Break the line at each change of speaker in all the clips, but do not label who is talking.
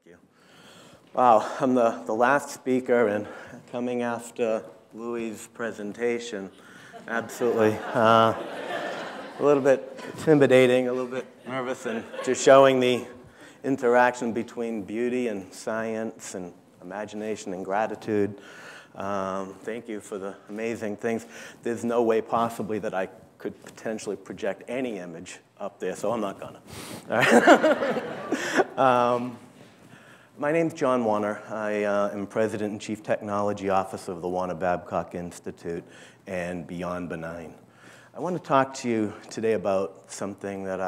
you. Wow, I'm the last speaker, and coming after Louis' presentation, absolutely a little bit intimidating, a little bit nervous, and just showing the interaction between beauty and science and imagination and gratitude. Thank you for the amazing things. There's no way possibly that I could potentially project any image up there, so I'm not gonna. All right. My name's John Warner. I am President and Chief Technology Officer of the Warner Babcock Institute and Beyond Benign. I want to talk to you today about something that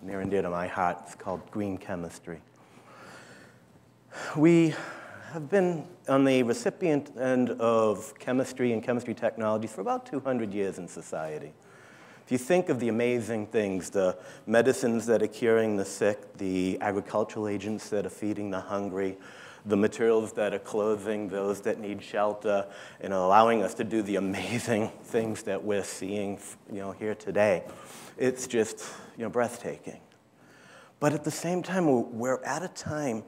near and dear to my heart. It's called green chemistry. We have been on the recipient end of chemistry and chemistry technology for about 200 years in society. If you think of the amazing things, the medicines that are curing the sick, the agricultural agents that are feeding the hungry, the materials that are clothing those that need shelter, and allowing us to do the amazing things that we're seeing, here today, it's just, breathtaking. But at the same time, we're at a time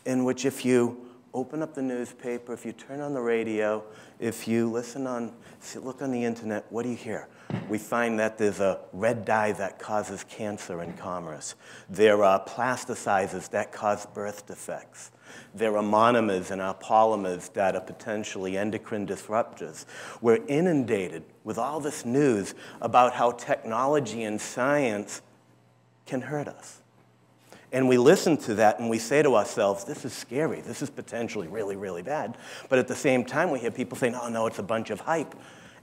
in which if you open up the newspaper, if you turn on the radio, if you look on the internet, what do you hear? We find that there's a red dye that causes cancer in commerce. There are plasticizers that cause birth defects. There are monomers in our polymers that are potentially endocrine disruptors. We're inundated with all this news about how technology and science can hurt us. And we listen to that and we say to ourselves, this is scary, this is potentially really, really bad. But at the same time, we hear people saying, oh no, it's a bunch of hype.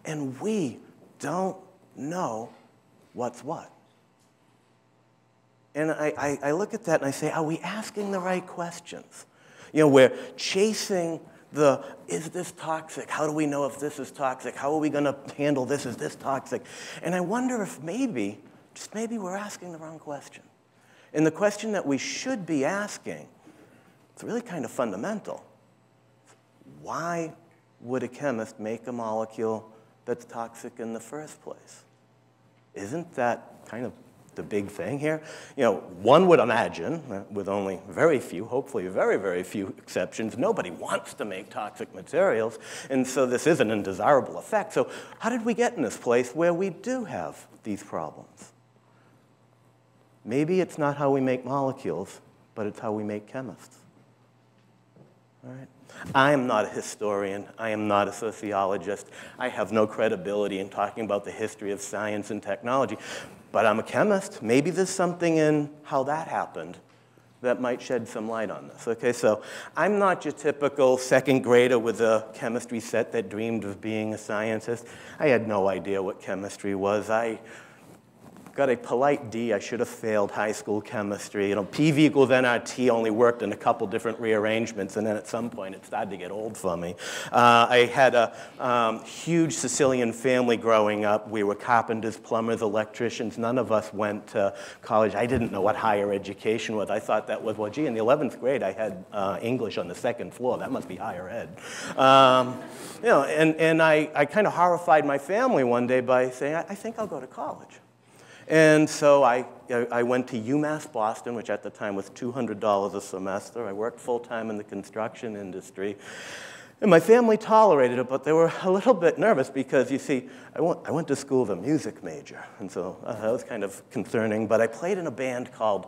And we don't know what's what. And I look at that and I say, are we asking the right questions? We're chasing is this toxic? How do we know if this is toxic? How are we going to handle this? Is this toxic? And I wonder if maybe, just maybe, we're asking the wrong question. And the question that we should be asking, it's really kind of fundamental. Why would a chemist make a molecule that's toxic in the first place? Isn't that kind of the big thing here? One would imagine, with only very few, hopefully very, very few exceptions, nobody wants to make toxic materials, and so this is an undesirable effect. So how did we get in this place where we do have these problems? Maybe it's not how we make molecules, but it's how we make chemists. All right? I am not a historian. I am not a sociologist. I have no credibility in talking about the history of science and technology. But I'm a chemist. Maybe there's something in how that happened that might shed some light on this. Okay, so I'm not your typical second grader with a chemistry set that dreamed of being a scientist. I had no idea what chemistry was. I got a polite D. I should have failed high school chemistry. PV equals nRT only worked in a couple different rearrangements, and then at some point it started to get old for me. I had a huge Sicilian family growing up. We were carpenters, plumbers, electricians. None of us went to college. I didn't know what higher education was. I thought that was, well, gee, in the 11th grade I had English on the second floor. That must be higher ed. And I kind of horrified my family one day by saying, I think I'll go to college. And so I went to UMass Boston, which at the time was $200 a semester. I worked full-time in the construction industry. And my family tolerated it, but they were a little bit nervous because, you see, I went to school as a music major. And so that was kind of concerning. But I played in a band called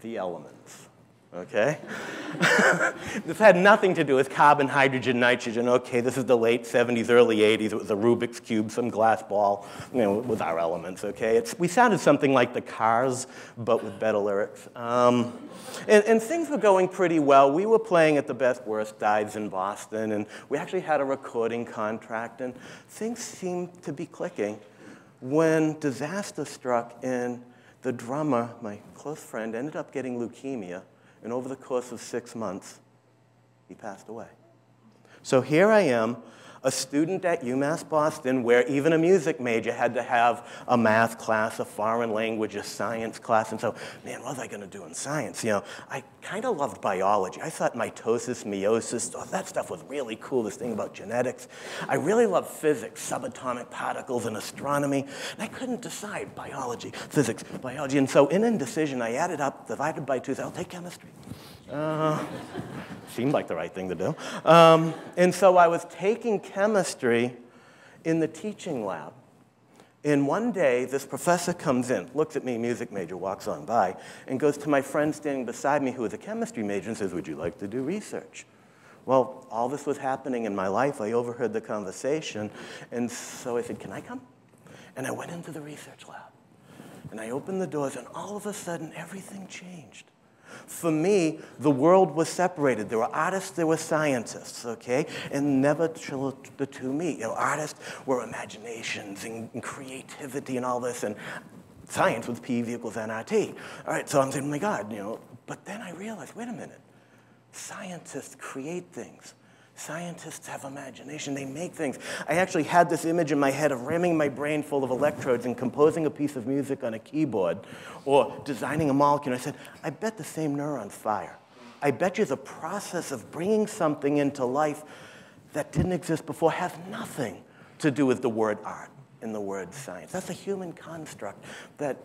The Elements. Okay? This had nothing to do with carbon, hydrogen, nitrogen. Okay, this is the late 70s, early 80s. It was a Rubik's Cube, some glass ball, with our elements, okay? We sounded something like the Cars, but with better lyrics. And things were going pretty well. We were playing at the Best Worst Dives in Boston, and we actually had a recording contract, and things seemed to be clicking when disaster struck, and the drummer, my close friend, ended up getting leukemia. And over the course of 6 months, he passed away. So here I am, a student at UMass Boston where even a music major had to have a math class, a foreign language, a science class. And so, man, what was I going to do in science? You know, I kind of loved biology. I thought mitosis, meiosis, all that stuff was really cool, this thing about genetics. I really loved physics, subatomic particles, and astronomy. And I couldn't decide biology, physics, biology. And so in indecision, I added up, divided by 2, said, I'll take chemistry. Seemed like the right thing to do. And so I was taking chemistry in the teaching lab. And one day, this professor comes in, looks at me, music major, walks on by, and goes to my friend standing beside me who was a chemistry major and says, would you like to do research? Well, all this was happening in my life. I overheard the conversation. And so I said, can I come? And I went into the research lab. And I opened the doors, and all of a sudden, everything changed. For me, the world was separated. There were artists, there were scientists, okay? And never shall the two meet. You know, artists were imaginations and creativity and all this, and science was P equals nRT. All right, so I'm saying, oh my God, you know. But then I realized, wait a minute. Scientists create things. Scientists have imagination. They make things. I actually had this image in my head of ramming my brain full of electrodes and composing a piece of music on a keyboard or designing a molecule. And I said, I bet the same neurons fire. I bet you the process of bringing something into life that didn't exist before has nothing to do with the word art and the word science. That's a human construct that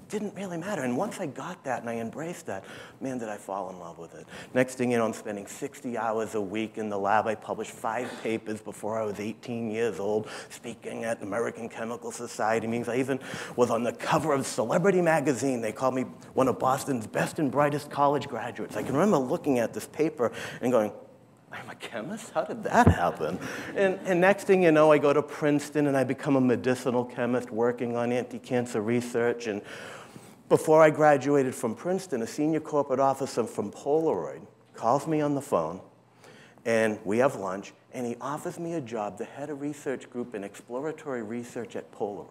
didn't really matter. And once I got that and I embraced that, man, did I fall in love with it. Next thing you know, I'm spending 60 hours a week in the lab. I published 5 papers before I was 18 years old, speaking at American Chemical Society meetings. I even was on the cover of Celebrity magazine. They called me one of Boston's best and brightest college graduates. I can remember looking at this paper and going, I'm a chemist? How did that happen? And next thing you know, I go to Princeton and I become a medicinal chemist working on anti-cancer research. And before I graduated from Princeton, a senior corporate officer from Polaroid calls me on the phone, and we have lunch, and he offers me a job, the head of research group in exploratory research at Polaroid.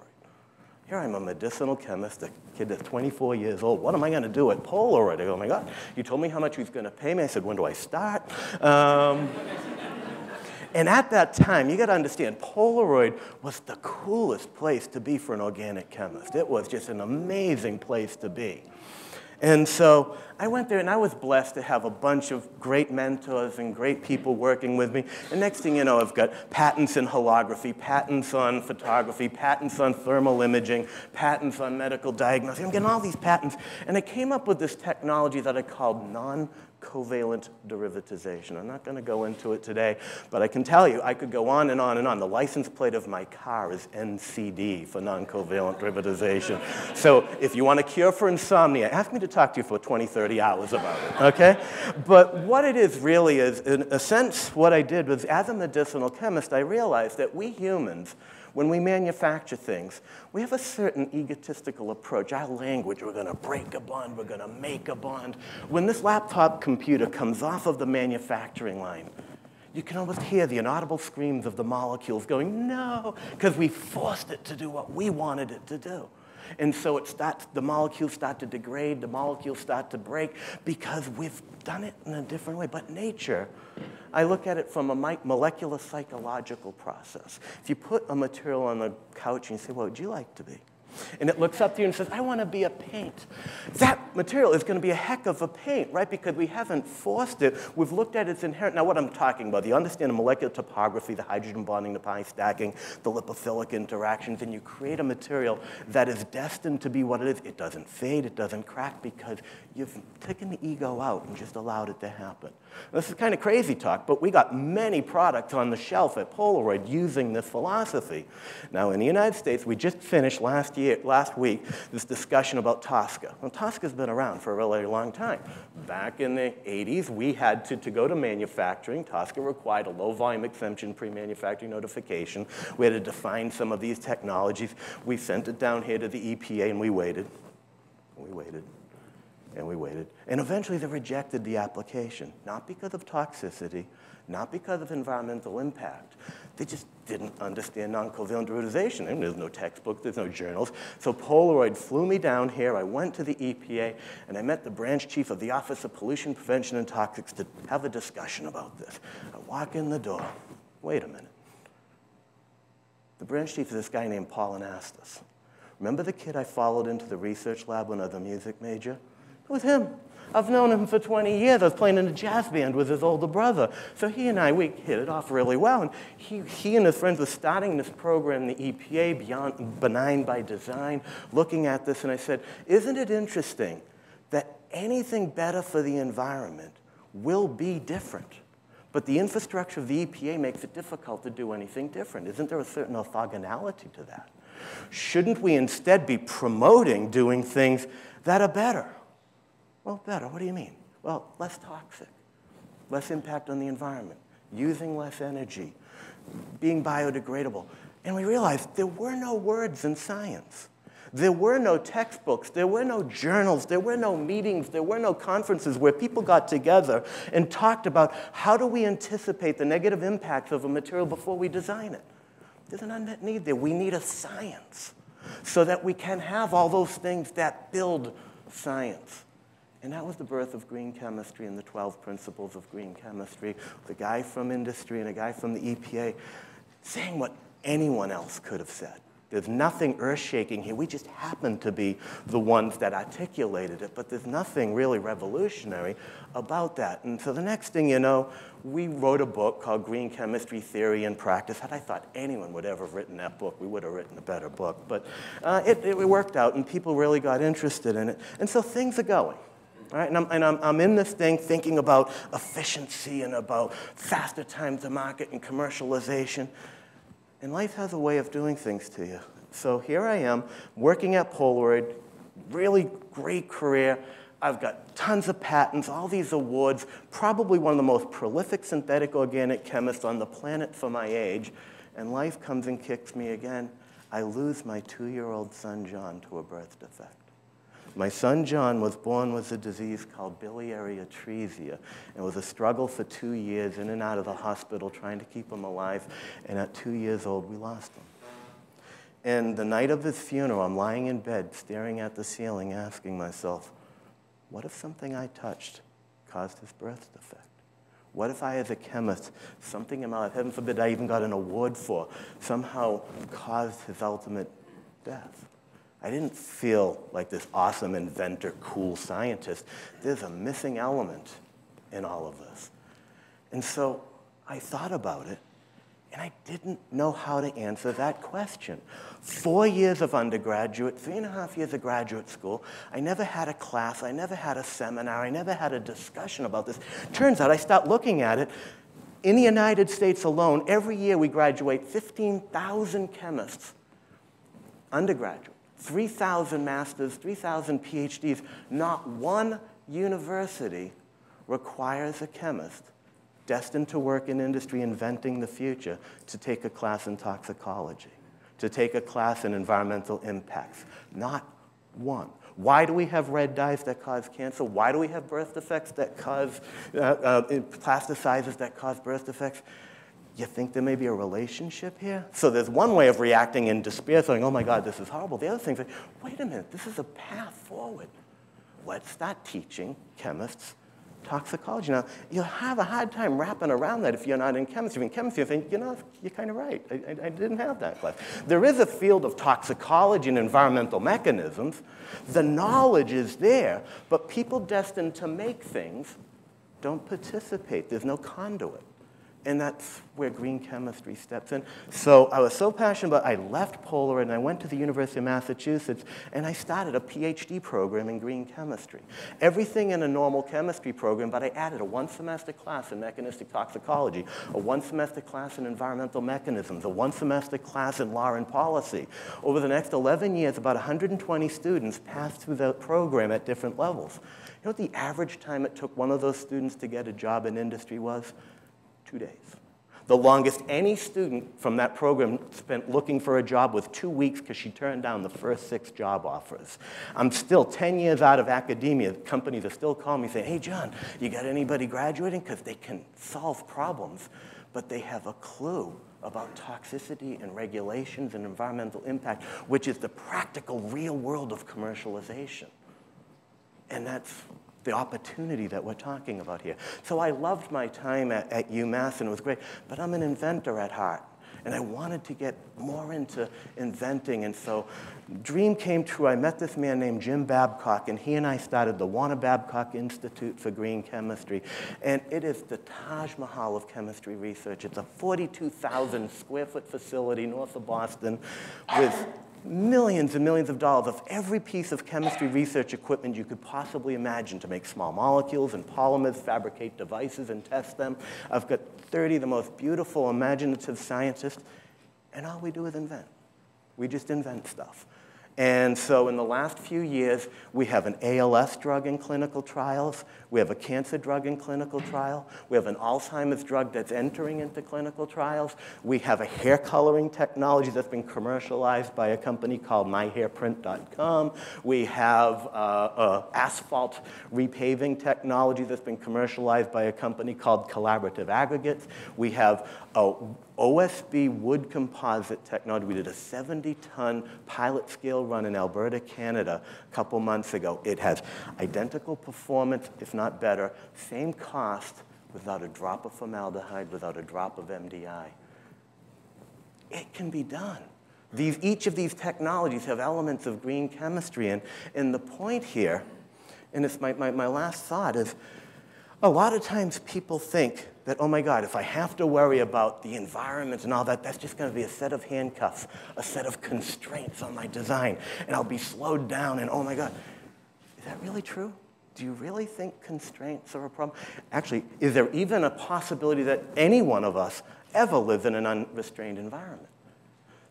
Here I'm a medicinal chemist, a kid that's 24 years old. What am I going to do at Polaroid? I go, oh my God, you told me how much he was going to pay me. I said, when do I start? And at that time, you got to understand, Polaroid was the coolest place to be for an organic chemist. It was just an amazing place to be. And so I went there, and I was blessed to have a bunch of great mentors and great people working with me. And next thing you know, I've got patents in holography, patents on photography, patents on thermal imaging, patents on medical diagnosis. I'm getting all these patents. And I came up with this technology that I called non-covalent derivatization. I'm not going to go into it today, but I can tell you I could go on and on and on. The license plate of my car is NCD for non-covalent derivatization. So if you want a cure for insomnia, ask me to talk to you for 20, 30 hours about it, okay? But what it is really is, in a sense, what I did was, as a medicinal chemist, I realized that we humans, when we manufacture things, we have a certain egotistical approach. Our language, we're going to break a bond, we're going to make a bond. When this laptop computer comes off of the manufacturing line, you can almost hear the inaudible screams of the molecules going, no, because we forced it to do what we wanted it to do. And so the molecules start to degrade, the molecules start to break because we've done it in a different way. But nature, I look at it from a molecular psychological process. If you put a material on the couch and you say, what would you like to be? And it looks up to you and says, I want to be a paint. That material is going to be a heck of a paint, right? Because we haven't forced it. We've looked at its inherent. Now, what I'm talking about, you understand the molecular topography, the hydrogen bonding, the pi stacking, the lipophilic interactions, and you create a material that is destined to be what it is. It doesn't fade, it doesn't crack, because you've taken the ego out and just allowed it to happen. This is kind of crazy talk, but we got many products on the shelf at Polaroid using this philosophy. Now, in the United States, we just finished last week, this discussion about Tosca. Well, Tosca's been around for a really long time. Back in the 80s, we had to go to manufacturing. Tosca required a low-volume exemption pre-manufacturing notification. We had to define some of these technologies. We sent it down here to the EPA, and we waited. We waited. And we waited. And eventually they rejected the application, not because of toxicity, not because of environmental impact. They just didn't understand non-covalent derivatization. And there's no textbook, there's no journals. So Polaroid flew me down here. I went to the EPA, and I met the branch chief of the Office of Pollution Prevention and Toxics to have a discussion about this. I walk in the door. Wait a minute. The branch chief is this guy named Paul Anastas. Remember the kid I followed into the research lab when I was a music major? It was him. I've known him for 20 years. I was playing in a jazz band with his older brother. So he and I, we hit it off really well. And he and his friends were starting this program, the EPA, Beyond Benign by Design, looking at this. And I said, isn't it interesting that anything better for the environment will be different? But the infrastructure of the EPA makes it difficult to do anything different. Isn't there a certain orthogonality to that? Shouldn't we instead be promoting doing things that are better? Well, better, what do you mean? Well, less toxic, less impact on the environment, using less energy, being biodegradable. And we realized there were no words in science. There were no textbooks, there were no journals, there were no meetings, there were no conferences where people got together and talked about how do we anticipate the negative impacts of a material before we design it. There's an unmet need there. We need a science so that we can have all those things that build science. And that was the birth of green chemistry and the 12 principles of green chemistry. The guy from industry and a guy from the EPA saying what anyone else could have said. There's nothing earth-shaking here. We just happen to be the ones that articulated it, but there's nothing really revolutionary about that. And so the next thing you know, we wrote a book called Green Chemistry Theory and Practice. Had I thought anyone would ever have written that book, we would have written a better book. But it worked out, and people really got interested in it. And so things are going. All right? And I'm in this thing thinking about efficiency and about faster time to market and commercialization. And life has a way of doing things to you. So here I am, working at Polaroid, really great career. I've got tons of patents, all these awards, probably one of the most prolific synthetic organic chemists on the planet for my age. And life comes and kicks me again. I lose my 2-year-old son, John, to a birth defect. My son, John, was born with a disease called biliary atresia. It was a struggle for 2 years, in and out of the hospital, trying to keep him alive. And at 2 years old, we lost him. And the night of his funeral, I'm lying in bed, staring at the ceiling, asking myself, what if something I touched caused his birth defect? What if I, as a chemist, something in my life, heaven forbid I even got an award for, somehow caused his ultimate death? I didn't feel like this awesome inventor, cool scientist. There's a missing element in all of this. And so I thought about it, and I didn't know how to answer that question. 4 years of undergraduate, 3.5 years of graduate school. I never had a class. I never had a seminar. I never had a discussion about this. Turns out I stopped looking at it. In the United States alone, every year we graduate 15,000 chemists, undergraduate. 3,000 masters, 3,000 PhDs. Not one university requires a chemist destined to work in industry inventing the future to take a class in toxicology, to take a class in environmental impacts. Not one. Why do we have red dyes that cause cancer? Why do we have birth defects that cause, plasticizers that cause birth defects? You think there may be a relationship here? So there's one way of reacting in despair, saying, oh my God, this is horrible. The other thing is, like, wait a minute, this is a path forward. Let's start teaching chemists toxicology. Now, you'll have a hard time wrapping around that if you're not in chemistry. In chemistry, you think, you know, you're kind of right. I didn't have that class. There is a field of toxicology and environmental mechanisms. The knowledge is there, but people destined to make things don't participate. There's no conduit. And that's where green chemistry steps in. So I was so passionate about it, I left Polaroid and I went to the University of Massachusetts and I started a PhD program in green chemistry. Everything in a normal chemistry program, but I added a 1-semester class in mechanistic toxicology, a 1-semester class in environmental mechanisms, a 1-semester class in law and policy. Over the next 11 years, about 120 students passed through the program at different levels. You know what the average time it took one of those students to get a job in industry was? 2 days. The longest any student from that program spent looking for a job was 2 weeks because she turned down the first 6 job offers. I'm still 10 years out of academia. Companies are still calling me saying, hey, John, you got anybody graduating? Because they can solve problems, but they have a clue about toxicity and regulations and environmental impact, which is the practical real world of commercialization. And that's the opportunity that we're talking about here. So I loved my time at UMass, and it was great, but I'm an inventor at heart. and I wanted to get more into inventing. And so dream came true. I met this man named Jim Babcock, and he and I started the Warner Babcock Institute for Green Chemistry. And it is the Taj Mahal of chemistry research. It's a 42,000 square foot facility north of Boston with millions and millions of dollars of every piece of chemistry research equipment you could possibly imagine to make small molecules and polymers, fabricate devices and test them. I've got 30 of the most beautiful, imaginative scientists, and all we do is invent. We just invent stuff. And so in the last few years, we have an ALS drug in clinical trials. We have a cancer drug in clinical trial. We have an Alzheimer's drug that's entering into clinical trials. We have a hair coloring technology that's been commercialized by a company called myhairprint.com. We have asphalt repaving technology that's been commercialized by a company called Collaborative Aggregates. We have a OSB wood composite technology. We did a 70-ton pilot scale run in Alberta, Canada, a couple months ago. It has identical performance, if not better, same cost, without a drop of formaldehyde, without a drop of MDI. It can be done. Each of these technologies have elements of green chemistry, and the point here, and it's my last thought, is a lot of times people think that, oh my God, if I have to worry about the environment and all that, that's just going to be a set of handcuffs, a set of constraints on my design, and I'll be slowed down, and oh my God. Is that really true? Do you really think constraints are a problem? Actually, is there even a possibility that any one of us ever lives in an unrestrained environment?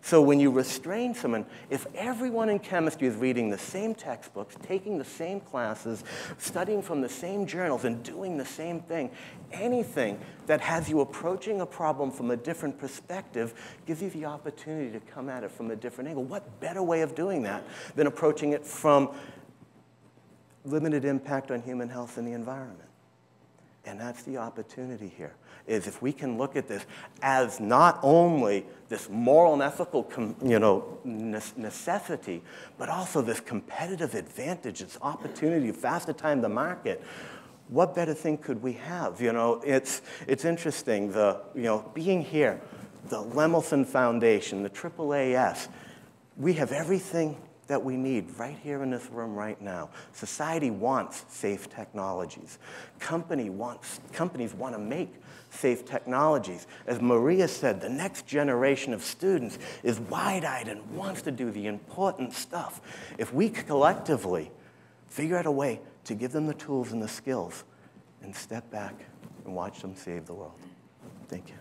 So when you restrain someone, if everyone in chemistry is reading the same textbooks, taking the same classes, studying from the same journals, and doing the same thing, anything that has you approaching a problem from a different perspective gives you the opportunity to come at it from a different angle. What better way of doing that than approaching it from limited impact on human health and the environment? And that's the opportunity here, is if we can look at this as not only this moral and ethical necessity, but also this competitive advantage, this opportunity, faster time to market, what better thing could we have? It's interesting, being here, the Lemelson Foundation, the AAAS, we have everything that we need right here in this room right now. Society wants safe technologies. Companies want to make safe technologies. As Maria said, the next generation of students is wide-eyed and wants to do the important stuff. If we collectively figure out a way to give them the tools and the skills and step back and watch them save the world. Thank you.